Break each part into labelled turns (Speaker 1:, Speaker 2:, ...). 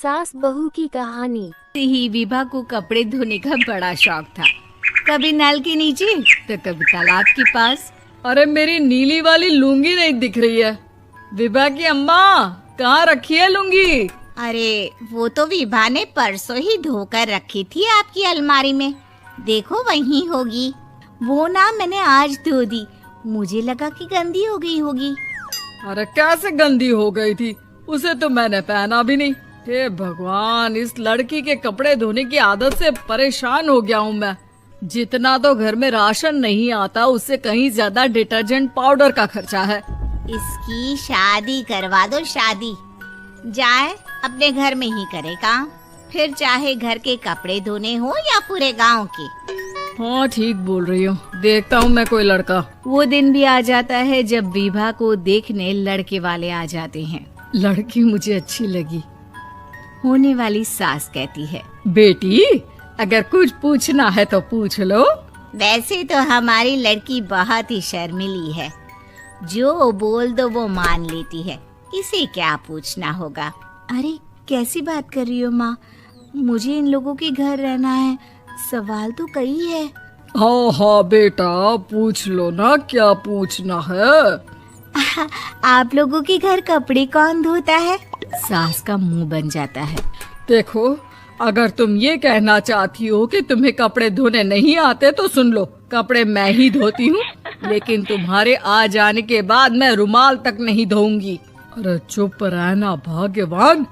Speaker 1: सास बहू की कहानी।
Speaker 2: ही विभा को कपड़े धोने का बड़ा शौक था। कभी नल के नीचे तो कभी तालाब के पास।
Speaker 3: अरे मेरी नीली वाली लुंगी नहीं दिख रही है। विभा की अम्मा कहाँ रखी है लुंगी?
Speaker 2: अरे वो तो विभा ने परसों ही धोकर रखी थी आपकी अलमारी में। देखो वहीं होगी। वो ना मैंने आज धो दी, मुझे लगा कि गंदी हो गई होगी।
Speaker 3: अरे कैसे गंदी हो गई थी? उसे तो मैंने पहना भी नहीं। हे भगवान, इस लड़की के कपड़े धोने की आदत से परेशान हो गया हूँ मैं। जितना तो घर में राशन नहीं आता उससे कहीं ज्यादा डिटर्जेंट पाउडर का खर्चा है।
Speaker 2: इसकी शादी करवा दो, शादी। जाए अपने घर में ही करे काम, फिर चाहे घर के कपड़े धोने हो या पूरे गांव के।
Speaker 3: हाँ ठीक बोल रही हूँ, देखता हूँ मैं कोई लड़का।
Speaker 2: वो दिन भी आ जाता है जब विभा को देखने लड़के वाले आ जाते हैं।
Speaker 3: लड़की मुझे अच्छी लगी।
Speaker 2: होने वाली सास कहती है,
Speaker 3: बेटी अगर कुछ पूछना है तो पूछ लो।
Speaker 2: वैसे तो हमारी लड़की बहुत ही शर्मीली है, जो बोल दो वो मान लेती है, इसे क्या पूछना होगा। अरे कैसी बात कर रही हो माँ, मुझे इन लोगों के घर रहना है, सवाल तो कई है।
Speaker 3: हाँ हाँ बेटा पूछ लो ना, क्या पूछना है।
Speaker 2: आप लोगों के घर कपड़े कौन धोता है? सास का मुंह बन जाता है।
Speaker 3: देखो अगर तुम ये कहना चाहती हो कि तुम्हें कपड़े धोने नहीं आते तो सुन लो, कपड़े मैं ही धोती हूँ, लेकिन तुम्हारे आ जाने के बाद मैं रुमाल तक नहीं धोऊंगी। अरे चुप रहना भाग्यवान,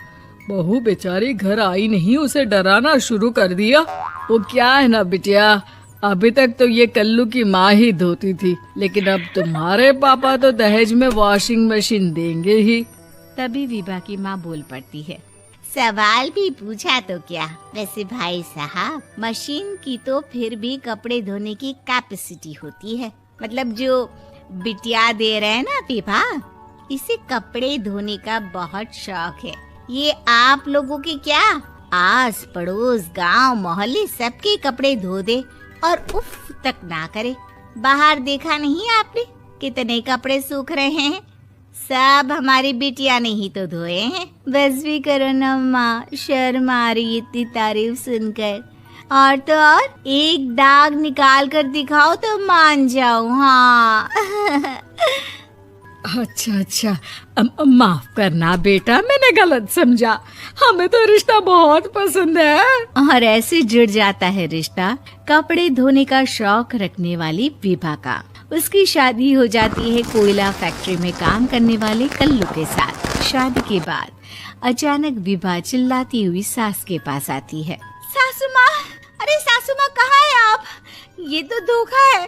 Speaker 3: बहू बेचारी घर आई नहीं, उसे डराना शुरू कर दिया। वो क्या है ना बिटिया, अभी तक तो ये कल्लू की माँ ही धोती थी, लेकिन अब तुम्हारे पापा तो दहेज में वॉशिंग मशीन देंगे ही।
Speaker 2: तभी विभा की माँ बोल पड़ती है, सवाल भी पूछा तो क्या। वैसे भाई साहब, मशीन की तो फिर भी कपड़े धोने की कैपेसिटी होती है। मतलब जो बिटिया दे रहे हैं ना विभा, इसे कपड़े धोने का बहुत शौक है। ये आप लोगों के क्या, आस पड़ोस गांव मोहल्ले सबके कपड़े धो दे और उफ तक ना करे। बाहर देखा नहीं आपने कितने कपड़े सूख रहे हैं? सब हमारी बिटिया ने ही तो धोए हैं। बस भी करो ना माँ, शर्म आ रही इतनी तारीफ सुनकर। और तो और एक दाग निकाल कर दिखाओ तो मान जाऊँ। हाँ
Speaker 3: अच्छा माफ करना बेटा, मैंने गलत समझा। हमें तो रिश्ता बहुत पसंद है।
Speaker 2: और ऐसे जुड़ जाता है रिश्ता कपड़े धोने का शौक रखने वाली विभा का। उसकी शादी हो जाती है कोयला फैक्ट्री में काम करने वाले कल्लू के साथ। शादी के बाद अचानक विभा चिल्लाती हुई सास के पास आती है, सासू माँ, अरे सासू माँ कहाँ है आप? ये तो धोखा है,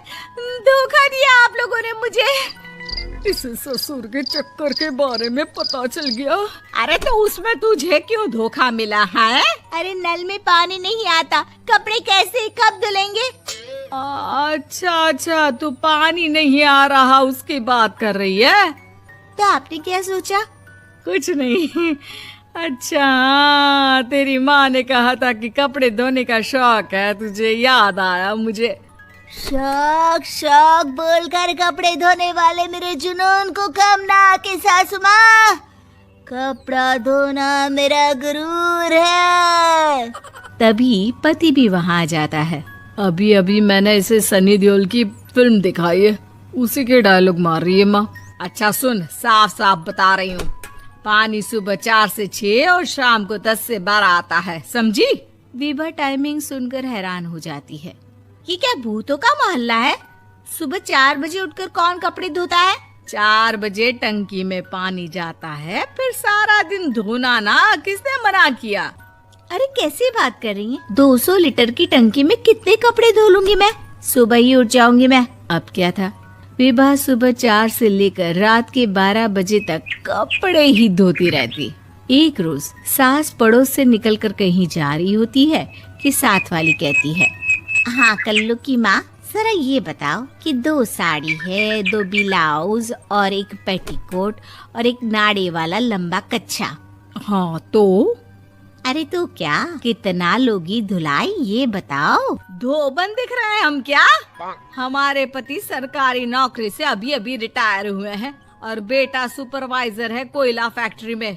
Speaker 2: धोखा दिया आप लोगों ने मुझे।
Speaker 3: इस ससुर के चक्कर के बारे में पता चल गया।
Speaker 2: अरे तो उसमें तुझे क्यों धोखा मिला है? अरे नल में पानी नहीं आता, कपड़े कैसे कब धुलेंगे?
Speaker 3: अच्छा तू पानी नहीं आ रहा उसकी बात कर रही है।
Speaker 2: तो आपने क्या सोचा?
Speaker 3: कुछ नहीं। अच्छा तेरी माँ ने कहा था कि कपड़े धोने का शौक है, तुझे याद आया मुझे।
Speaker 2: शौक बोलकर कपड़े धोने वाले मेरे जुनून को कम ना आके सासू माँ, कपड़ा धोना मेरा गुरूर है। तभी पति भी वहाँ आ जाता है।
Speaker 3: अभी मैंने इसे सनी देओल की फिल्म दिखाई है, उसी के डायलॉग मार रही है माँ। अच्छा सुन, साफ साफ बता रही हूँ, पानी सुबह 4 से 6 और शाम को 10 से 12 आता है, समझी?
Speaker 2: विभा टाइमिंग सुनकर हैरान हो जाती है। ये क्या भूतों का मोहल्ला है? सुबह 4 बजे उठकर कौन कपड़े धोता है?
Speaker 3: 4 बजे टंकी में पानी जाता है, फिर सारा दिन धोना ना, किसने मना किया?
Speaker 2: अरे कैसी बात कर रही हैं? 200 लीटर की टंकी में कितने कपड़े धो लूंगी मैं? सुबह ही उठ जाऊंगी मैं। अब क्या था, विभा सुबह 4 से लेकर रात के 12 बजे तक कपड़े ही धोती रहती। एक रोज सास पड़ोस से निकलकर कहीं जा रही होती है कि साथ वाली कहती है, हाँ कल्लू की माँ, जरा ये बताओ कि 2 साड़ी है, 2 ब्लाउज और एक पेटीकोट और एक नाड़े वाला लंबा कच्छा।
Speaker 3: हाँ तो?
Speaker 2: अरे तो क्या, कितना लोगी धुलाई ये बताओ।
Speaker 3: धोबन दिख रहे हैं हम क्या? हमारे पति सरकारी नौकरी से अभी रिटायर हुए हैं और बेटा सुपरवाइजर है कोयला फैक्ट्री में।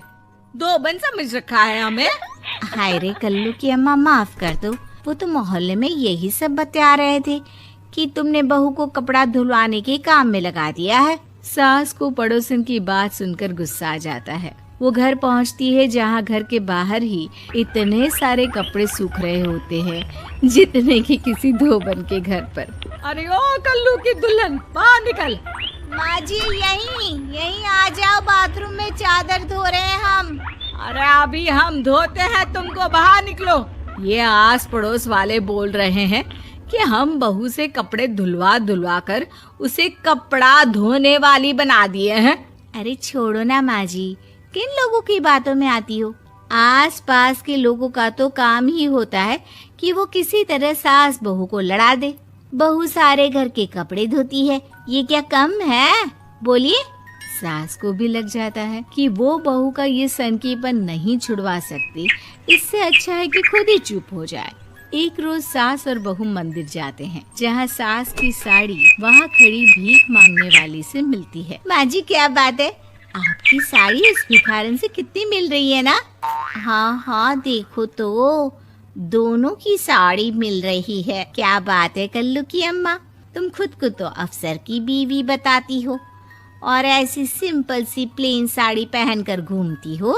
Speaker 3: धोबन समझ रखा है हमें।
Speaker 2: हाय रे कल्लू की अम्मा, माफ कर दो। वो तो मोहल्ले में यही सब बता रहे थे कि तुमने बहू को कपड़ा धुलवाने के काम में लगा दिया है। सास को पड़ोसन की बात सुनकर गुस्सा आ जाता है। वो घर पहुंचती है जहां घर के बाहर ही इतने सारे कपड़े सूख रहे होते हैं जितने कि किसी धोबन के घर पर।
Speaker 3: अरे ओ कल्लू की दुल्हन, बाहर निकल।
Speaker 2: माँ जी यहीं आ जाओ, बाथरूम में चादर धो रहे हैं हम।
Speaker 3: अरे अभी हम धोते हैं, तुमको बाहर निकलो। ये आस पड़ोस वाले बोल रहे हैं कि हम बहू से कपड़े धुलवा कर उसे कपड़ा धोने वाली बना दिए हैं।
Speaker 2: अरे छोड़ो ना माँ जी, किन लोगों की बातों में आती हो। आस पास के लोगों का तो काम ही होता है कि वो किसी तरह सास बहू को लड़ा दे। बहू सारे घर के कपड़े धोती है, ये क्या कम है? बोलिए। सास को भी लग जाता है कि वो बहू का ये सनकीपन नहीं छुड़वा सकती, इससे अच्छा है कि खुद ही चुप हो जाए। एक रोज सास और बहू मंदिर जाते हैं, जहाँ सास की साड़ी वहाँ खड़ी भीख मांगने वाली से मिलती है। माँ जी क्या बात है, आपकी साड़ी उस भिखारन से कितनी मिल रही है ना? हाँ देखो तो दोनों की साड़ी मिल रही है। क्या बात है कल्लू की अम्मा, तुम खुद को तो अफसर की बीवी बताती हो और ऐसी सिंपल सी प्लेन साड़ी पहनकर घूमती हो।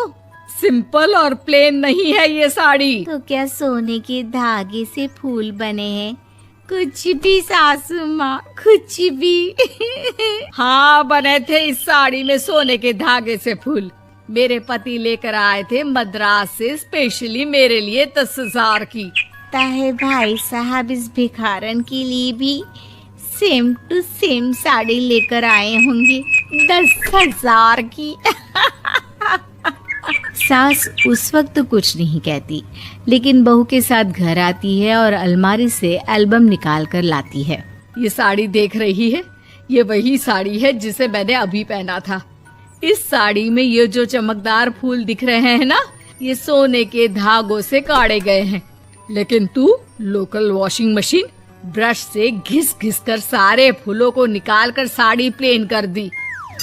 Speaker 3: सिंपल और प्लेन नहीं है ये साड़ी।
Speaker 2: तो क्या सोने के धागे से फूल बने हैं? कुछ भी सासू माँ, कुछ भी।
Speaker 3: हाँ बने थे इस साड़ी में सोने के धागे से फूल। मेरे पति लेकर आए थे मद्रास से स्पेशली मेरे लिए 10,000 की।
Speaker 2: ताहे भाई साहब इस भिखारन के लिए भी सेम टू सेम साड़ी लेकर आए होंगे 10,000 की। सास उस वक्त तो कुछ नहीं कहती, लेकिन बहू के साथ घर आती है और अलमारी से एल्बम निकाल कर लाती है।
Speaker 3: ये साड़ी देख रही है, ये वही साड़ी है जिसे मैंने अभी पहना था। इस साड़ी में ये जो चमकदार फूल दिख रहे हैं ना, ये सोने के धागों से काढ़े गए हैं। लेकिन तू लोकल वॉशिंग मशीन ब्रश से घिस घिस कर सारे फूलों को निकाल कर साड़ी प्लेन कर दी।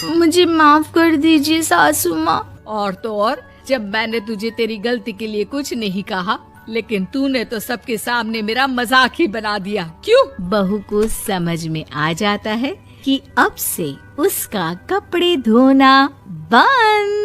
Speaker 2: मुझे माफ कर दीजिए सासू माँ।
Speaker 3: और तो और, जब मैंने तुझे तेरी गलती के लिए कुछ नहीं कहा, लेकिन तूने तो सबके सामने मेरा मजाक ही बना दिया। क्यों?
Speaker 2: बहू को समझ में आ जाता है कि अब से उसका कपड़े धोना बंद।